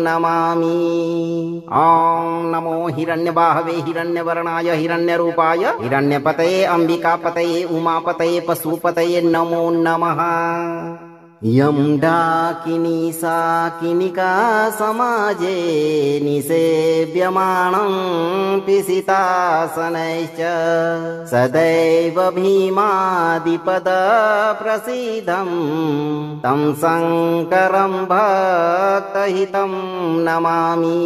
नमामि। ॐ नमो हिरण्यबाहवे हिरण्यवर्णाय हिरण्यरूपाय हिरण्यपतये अम्बिकापतये उमापतये पशुपतये नमो नमः। यं डाकिनी साकिनिका समाजे निसेव्यमाणं पिशितासनैश्च सदैव भीमादिपदप्रसीदं तं शङ्करं भक्तहितं नमामि।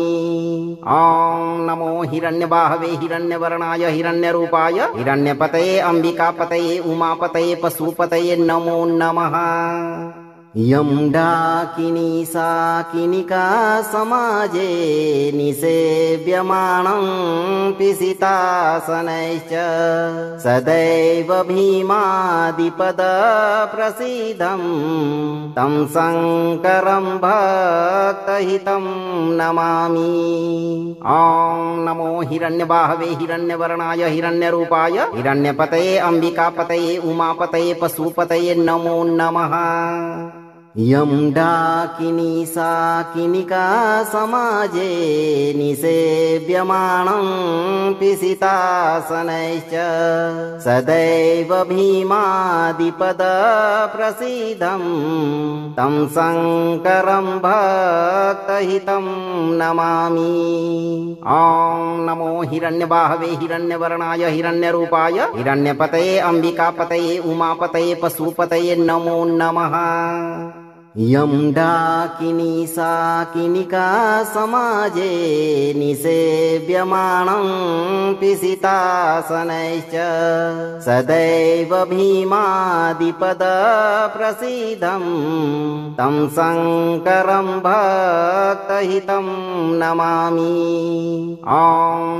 ॐ नमो हिरण्यबाहवे हिरण्यवर्णाय हिरण्यरूपाय हिरण्यपतये अम्बिकापतये उमापतये पशुपतये नमो नमः। यं डाकिनी साकिनिका समाजे निसेव्यमाणं पिशितासनैश्च सदैव भीमादिपदप्रसीदं तं शङ्करं भक्तहितं नमामि। ॐ नमो हिरण्यबाहवे हिरण्यवर्णाय हिरण्यरूपाय हिरण्यपतये अम्बिकापतये उमापतये पशुपतये नमो नमः। यं डाकिनी साकिनिका समाजे निसेव्यमाणं पिशितासनैश्च सदैव भीमादिपदप्रसीदं तं शङ्करं भक्तहितं नमामि। ॐ नमो हिरण्यबाहवे हिरण्यवर्णाय हिरण्यरूपाय हिरण्यपतये अम्बिकापतये उमापतये पशुपतये नमो नमः। यं डाकिनी साकिनिका समाजे निसेव्यमाणं पिशितासनैश्च सदैव भीमादिपदप्रसीदं तं शङ्करं भक्तहितं नमामि। ॐ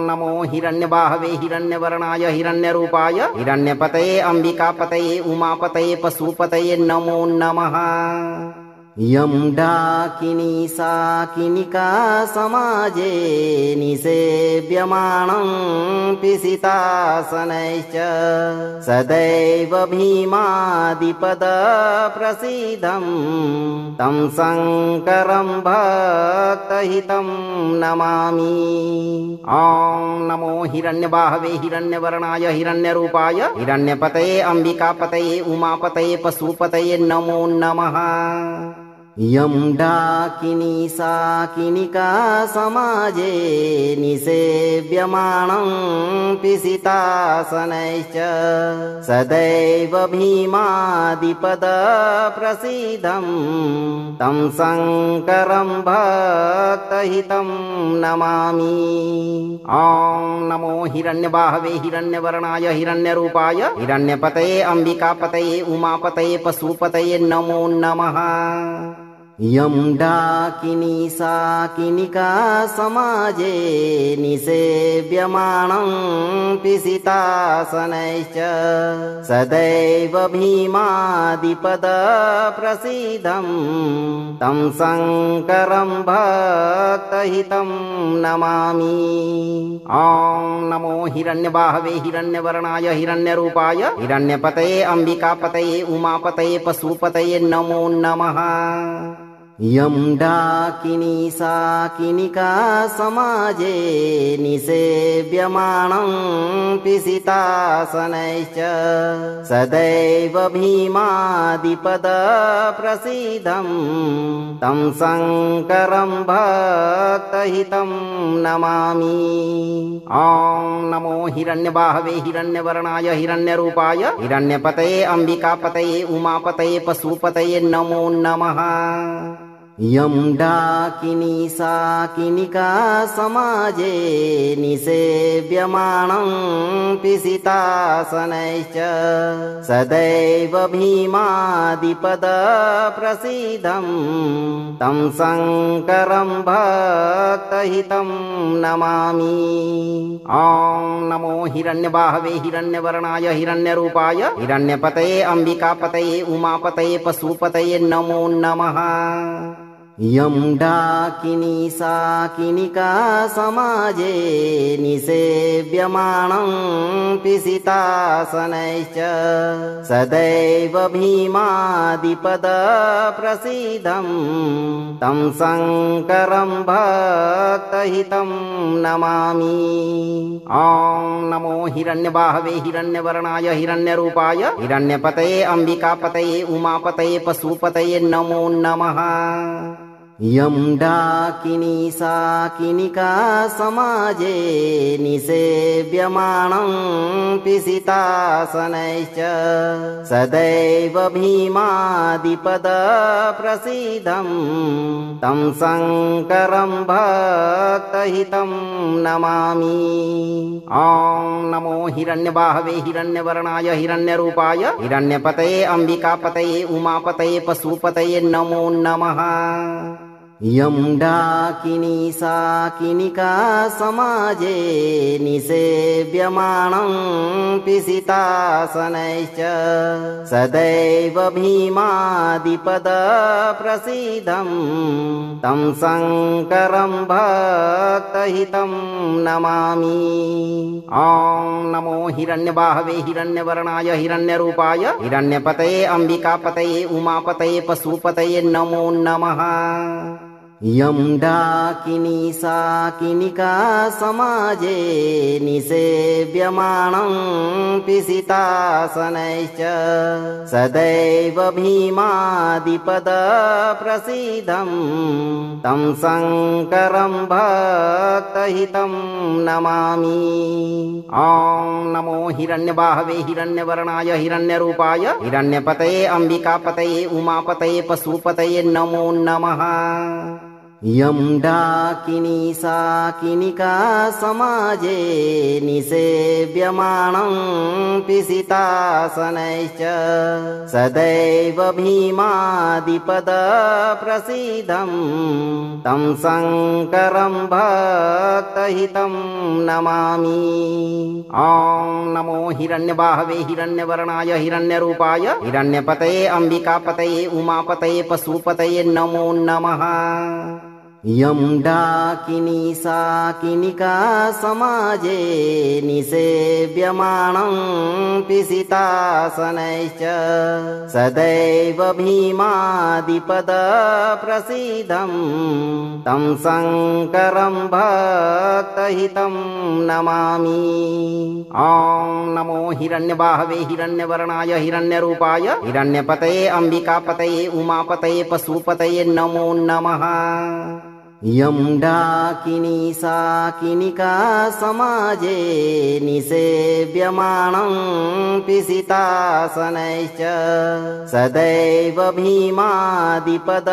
नमो हिरण्यबाहवे हिरण्यवर्णाय हिरण्यरूपाय हिरण्यपतये अम्बिकापतये उमापतये पशुपतये नमो नमः। यं डाकिनी साकिनिका समाजे निसेव्यमाणं पिशितासनैश्च सदैव भीमादिपदप्रसीदं तं शङ्करं भक्तहितं नमामि। ॐ नमो हिरण्यबाहवे हिरण्यवर्णाय हिरण्यरूपाय हिरण्यपतये अम्बिकापतये उमापतये पशुपतये नमो नमः। यं डाकिनी साकिनिका समाजे निसेव्यमाणं पिशितासनैश्च सदैव भीमादिपदप्रसीदं तं शङ्करं भक्तहितं नमामि। ॐ नमो हिरण्यबाहवे हिरण्यवर्णाय हिरण्यरूपाय हिरण्यपतये अम्बिकापतये उमापतये पशुपतये नमो नमः। यं डाकिनी साकिनिका समाजे निसेव्यमाणं पिशितासनैश्च सदैव भीमादिपदप्रसीदं तं शङ्करं भक्तहितं नमामि। ॐ नमो हिरण्यबाहवे हिरण्यवर्णाय हिरण्यरूपाय हिरण्यपतये अम्बिकापतये उमापतये पशुपतये नमो नमः। यं डाकिनी साकिनिका समाजे निसेव्यमाणं पिशितासनैश्च सदैव भीमादिपदप्रसीदं तं शङ्करं भक्तहितं नमामि। ॐ नमो हिरण्यबाहवे हिरण्यवर्णाय हिरण्यरूपाय हिरण्यपतये अम्बिकापतये उमापतये पशुपतये नमो नमः। यं डाकिनी साकिनिका समाजे निसेव्यमाणं पिशितासनैश्च सदैव भीमादिपदप्रसीदं तं शङ्करं भक्तहितं नमामि। ॐ नमो हिरण्यबाहवे हिरण्यवर्णाय हिरण्यरूपाय हिरण्यपतये अम्बिकापतये उमापतये पशुपतये नमो नमः। यं डाकिनी साकिनिका समाजे निसेव्यमानं पिसितासनैश्च सदैव भीमादिपदप्रसीदं तं शङ्करं भक्तहितं नमामि। ॐ नमो हिरण्यबाहवे हिरण्यवर्णाय हिरण्यरूपाय हिरण्यपतये अम्बिकापतये उमापतये पशुपतये नमो नमः। यं डाकिनी साकिनिका समाजे निसेव्यमानं पिसितासनैश्च सदैव भीमादिपदप्रसीदं तं शङ्करं भक्तहितं नमामि। ॐ नमो हिरण्यबाहवे हिरण्यवर्णाय हिरण्यरूपाय हिरण्यपतये अम्बिकापतये उमापतये पशुपतये नमो नमः। यं डाकिनी साकिनिका समाजे निसेव्यमानं पिसितासनैश्च सदैव भीमादिपदप्रसीदं तं शङ्करं भक्तहितं नमामि। ॐ नमो हिरण्यबाहवे हिरण्यवर्णाय हिरण्यरूपाय हिरण्यपतये अम्बिकापतये उमापतये पशुपतये नमो नमः। यं डाकिनी साकिनिका समाजे निसेव्यमानं पिसितासनैश्च सदैव भीमादिपदप्रसीदं तं शङ्करं भक्तहितं नमामि। ॐ नमो हिरण्यबाहवे हिरण्यवर्णाय हिरण्यरूपाय हिरण्यपतये अम्बिकापतये उमापतये पशुपतये नमो नमः। यं डाकिनी साकिनिका समाजे निसेव्यमानं पिसितासनैश्च सदैव भीमादिपदप्रसीदं तं शङ्करं भक्तहितं नमामि। ॐ नमो हिरण्यबाहवे हिरण्यवर्णाय हिरण्यरूपाय हिरण्यपतये अम्बिकापतये उमापतये पशुपतये नमो नमः। यं डाकिनी साकिनिका समाजे निसेव्यमानं पिसितासनैश्च सदैव भीमादिपदप्रसीदं तं शङ्करं भक्तहितं नमामि। ॐ नमो हिरण्यबाहवे हिरण्यवर्णाय हिरण्यरूपाय हिरण्यपतये अम्बिकापतये उमापतये पशुपतये नमो नमः। यं डाकिनी साकिनिका समाजे निसेव्यमानं पिसितासनैश्च सदैव भीमादिपदप्रसीदं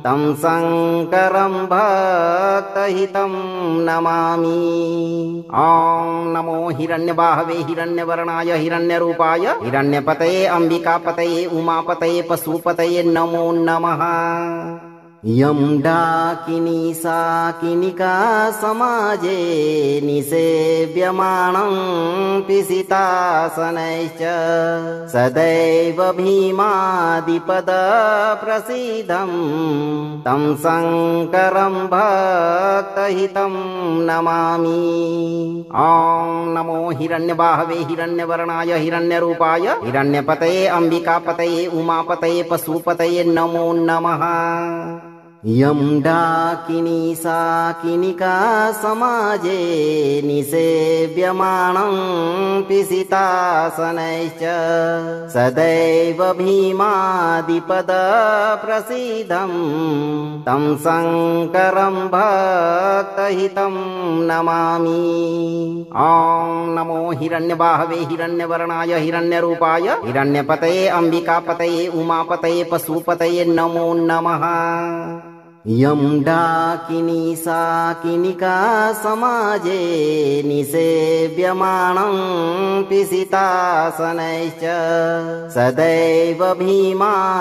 तं शङ्करं भक्तहितं नमामि। ॐ नमो हिरण्यबाहवे हिरण्यवर्णाय हिरण्यरूपाय हिरण्यपतये अम्बिकापतये उमापतये पशुपतये नमो नमः। यं डाकिनी साकिनिका समाजे निसेव्यमानं पिसितासनैश्च सदैव भीमादिपदप्रसीदं तं शङ्करं भक्तहितं नमामि। ॐ नमो हिरण्यबाहवे हिरण्यवर्णाय हिरण्यरूपाय हिरण्यपतये अम्बिकापतये उमापतये पशुपतये नमो नमः। यं डाकिनी साकिनिका समाजे निसेव्यमानं पिसितासनैश्च सदैव भीमादिपदप्रसीदं तं शङ्करं भक्तहितं नमामि। ॐ नमो हिरण्यबाहवे हिरण्यवर्णाय हिरण्यरूपाय हिरण्यपतये अम्बिकापतये उमापतये पशुपतये नमो नमः। यं डाकिनी साकिनिका समाजे निसेव्यमानं पिशितासनैश्च सदैव भीमादिपदप्रसीदं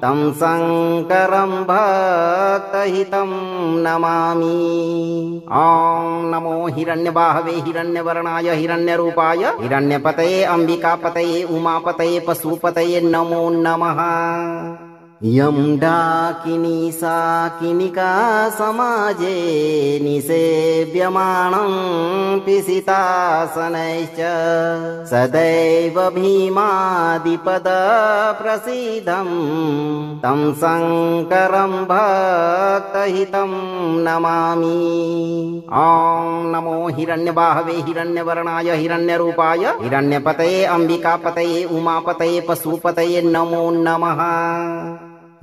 तं शङ्करं भक्तहितं नमामि। ॐ नमो हिरण्यबाहवे हिरण्यवर्णाय हिरण्यरूपाय हिरण्यपतये अम्बिकापतये उमापतये पशुपतये नमो नमः। यं डाकिनी साकिनिका समाजे निसेव्यमानं पिशितासनैश्च सदैव भीमादिपदप्रसीदं तं शङ्करं भक्तहितं नमामि। ॐ नमो हिरण्यबाहवे हिरण्यवर्णाय हिरण्यरूपाय हिरण्यपतये अम्बिकापतये उमापतये पशुपतये नमो नमः।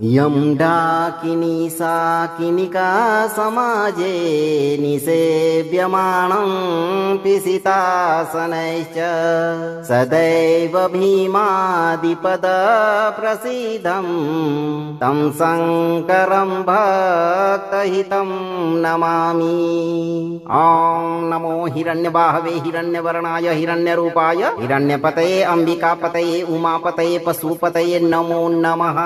यं डाकिनी साकिनिका समाजे निसेव्यमानं पिशितासनैश्च सदैव भीमादिपदप्रसीदं तं शङ्करं भक्तहितं नमामि। ॐ नमो हिरण्यबाहवे हिरण्यवर्णाय हिरण्यरूपाय हिरण्यपतये अम्बिकापतये उमापतये पशुपतये नमो नमः।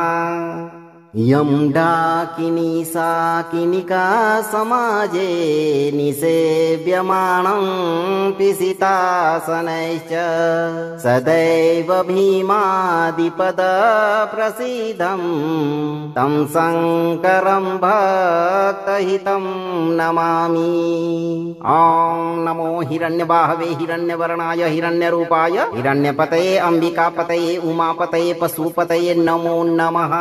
यं डाकिनी साकिनिका समाजे निसेव्यमानं पिशितासनैश्च सदैव भीमादिपदप्रसीदं तं शङ्करं भक्तहितं नमामि। ॐ नमो हिरण्यबाहवे हिरण्यवर्णाय हिरण्यरूपाय हिरण्यपतये अम्बिकापतये उमापतये पशुपतये नमो नमः।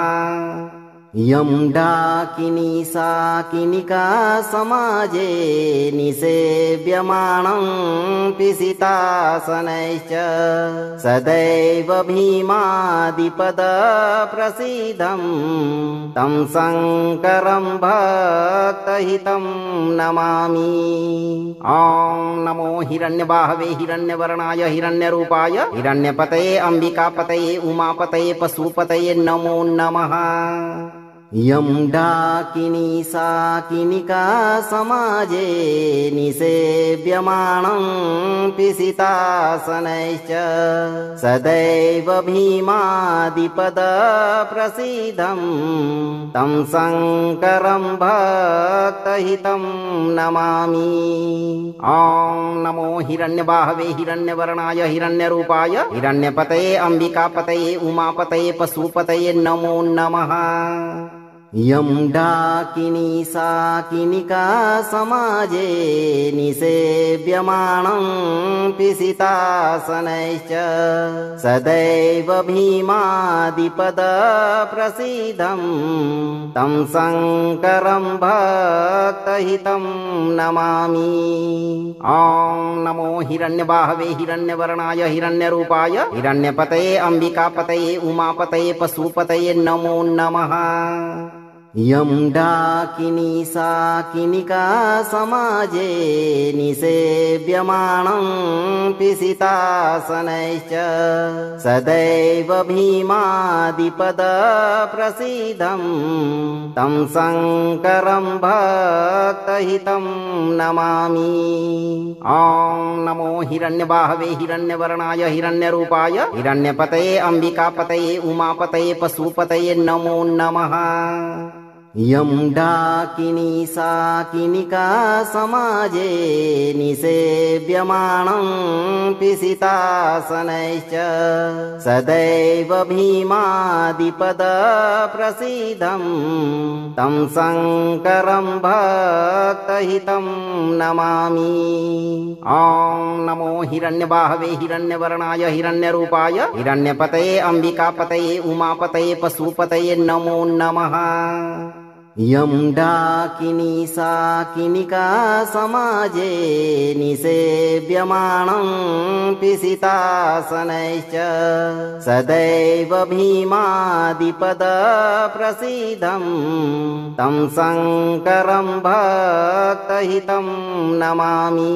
यं डाकिनी साकिनिका समाजे निसेव्यमानं पिशितासनैश्च सदैव भीमादिपदप्रसीदं तं शङ्करं भक्तहितं नमामि। ॐ नमो हिरण्यबाहवे हिरण्यवर्णाय हिरण्यरूपाय हिरण्यपतये अम्बिकापतये उमापतये पशुपतये नमो नमः। यं डाकिनी साकिनिका समाजे निसेव्यमानं पिशितासनैश्च सदैव भीमादिपदप्रसीदं तं शङ्करं भक्तहितं नमामि। ॐ नमो हिरण्यबाहवे हिरण्यवर्णाय हिरण्यरूपाय हिरण्यपतये अम्बिकापतये उमापतये पशुपतये नमो नमः। यं डाकिनी साकिनिका समाजे निसेव्यमानं पिशितासनैश्च सदैव भीमादिपदप्रसीदं तं शङ्करं भक्तहितं नमामि। ॐ नमो हिरण्यबाहवे हिरण्यवर्णाय हिरण्यरूपाय हिरण्यपतये अम्बिकापतये उमापतये पशुपतये नमो नमः। यं डाकिनी साकिनिका समाजे निसेव्यमानं पिशितासनैश्च सदैव भीमादिपदप्रसीदं तं शङ्करं भक्तहितं नमामि। ॐ नमो हिरण्यबाहवे हिरण्यवर्णाय हिरण्यरूपाय हिरण्यपतये अम्बिकापतये उमापतये पशुपतये नमो नमः। यं डाकिनी साकिनिका समाजे निसेव्यमानं पिशितासनैश्च सदैव भीमादिपदप्रसीदं तं शङ्करं भक्तहितं नमामि। ॐ नमो हिरण्यबाहवे हिरण्यवर्णाय हिरण्यरूपाय हिरण्यपतये अम्बिकापतये उमापतये पशुपतये नमो नमः। यं डाकिनी साकिनिका समाजे निसेव्यमानं पिशितासनैश्च सदैव भीमादिपदप्रसीदं तं शङ्करं भक्तहितं नमामि।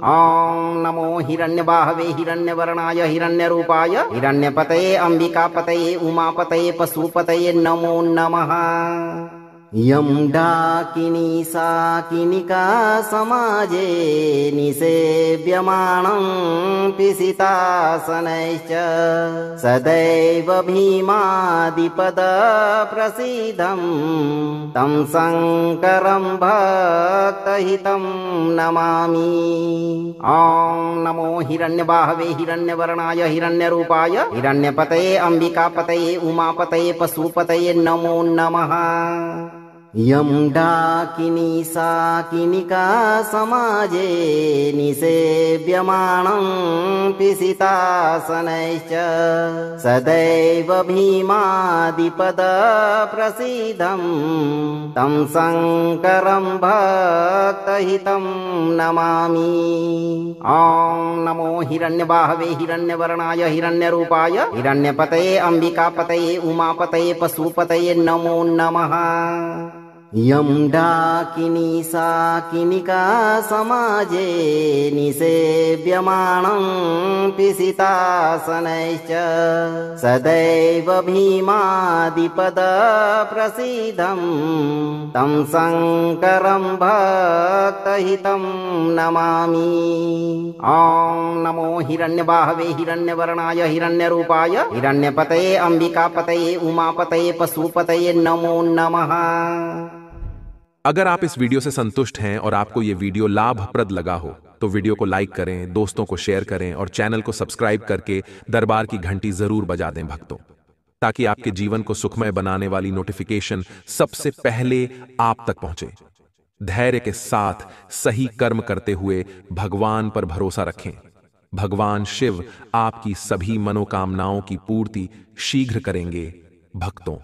ॐ नमो हिरण्यबाहवे हिरण्यवर्णाय हिरण्यरूपाय हिरण्यपतये अम्बिकापतये उमापतये पशुपतये नमो नमः। यं डाकिनी साकिनिका समाजे निसेव्यमानं पिशितासनैश्च सदैव भीमादिपदप्रसीदं तं शङ्करं भक्तहितं नमामि। ॐ नमो हिरण्यबाहवे हिरण्यवर्णाय हिरण्यरूपाय हिरण्यपतये अम्बिकापतये उमापतये पशुपतये नमो नमः। यं डाकिनी साकिनिका समाजे निसेव्यमानं पिशितासनैश्च सदैव भीमादिपदप्रसीदं तं शङ्करं भक्तहितं नमामि। ॐ नमो हिरण्यबाहवे हिरण्यवर्णाय हिरण्यरूपाय हिरण्यपतये अम्बिकापतये उमापतये पशुपतये नमो नमः। यं डाकिनी साकिनिका समाजे निसेव्यमानं पिशितासनैश्च सदैव भीमादिपदप्रसीदं तं शङ्करं भक्तहितं नमामि। ॐ नमो हिरण्यबाहवे हिरण्यवर्णाय हिरण्यरूपाय हिरण्यपतये अम्बिकापतये उमापतये पशुपतये नमो नमः। अगर आप इस वीडियो से संतुष्ट हैं और आपको ये वीडियो लाभप्रद लगा हो तो वीडियो को लाइक करें, दोस्तों को शेयर करें और चैनल को सब्सक्राइब करके दरबार की घंटी जरूर बजा दें भक्तों, ताकि आपके जीवन को सुखमय बनाने वाली नोटिफिकेशन सबसे पहले आप तक पहुंचे। धैर्य के साथ सही कर्म करते हुए भगवान पर भरोसा रखें। भगवान शिव आपकी सभी मनोकामनाओं की पूर्ति शीघ्र करेंगे भक्तों।